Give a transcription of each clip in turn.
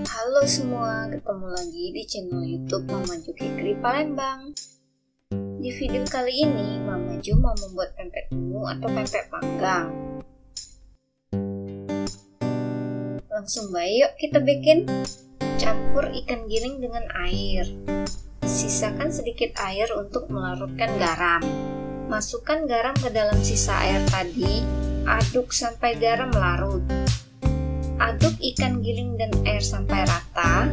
Halo semua, ketemu lagi di channel YouTube Mama Ju Kikri Palembang. Di video kali ini, Mama Ju mau membuat pempek ungu atau pempek panggang. Langsung baik yuk kita bikin. Campur ikan giling dengan air. Sisakan sedikit air untuk melarutkan garam. Masukkan garam ke dalam sisa air tadi. Aduk sampai garam larut. Aduk ikan giling dan air sampai rata.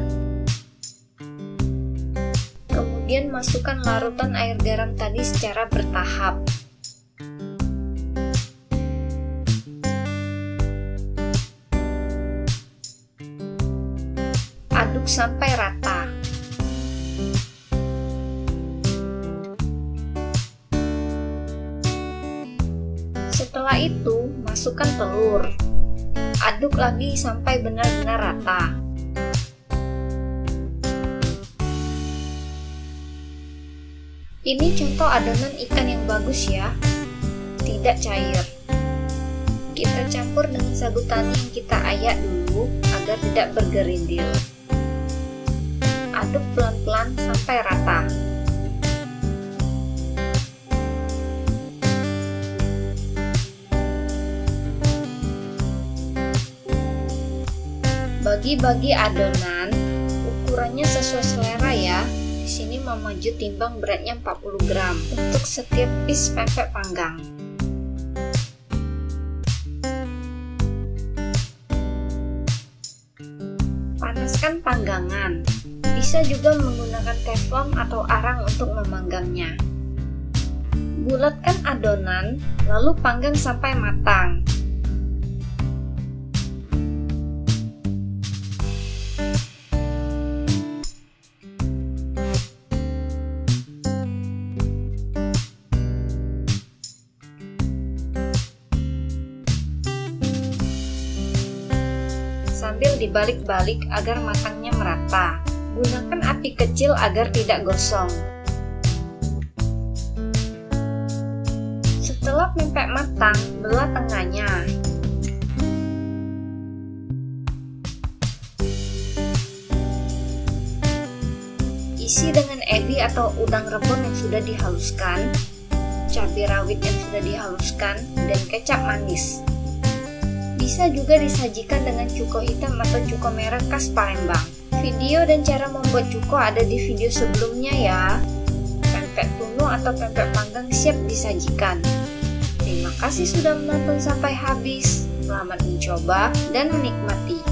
Kemudian masukkan larutan air garam tadi secara bertahap. Aduk sampai rata. Setelah itu, masukkan telur. Aduk lagi sampai benar-benar rata. Ini contoh adonan ikan yang bagus ya, tidak cair. Kita campur dengan sagu tani yang kita ayak dulu agar tidak bergerindil. Aduk pelan-pelan sampai rata. Bagi-bagi adonan, ukurannya sesuai selera ya. Di sini Mama Ju timbang beratnya 40 gram untuk setiap piece pempek panggang. Panaskan panggangan. Bisa juga menggunakan teflon atau arang untuk memanggangnya. Bulatkan adonan, lalu panggang sampai matang. Sambil dibalik-balik agar matangnya merata. Gunakan api kecil agar tidak gosong. Setelah pempek matang, belah tengahnya. Isi dengan ebi atau udang rebon yang sudah dihaluskan, cabai rawit yang sudah dihaluskan, dan kecap manis. Bisa juga disajikan dengan cuko hitam atau cuko merah khas Palembang. Video dan cara membuat cuko ada di video sebelumnya ya. Pempek tunu atau pempek panggang siap disajikan. Terima kasih sudah menonton sampai habis. Selamat mencoba dan menikmati.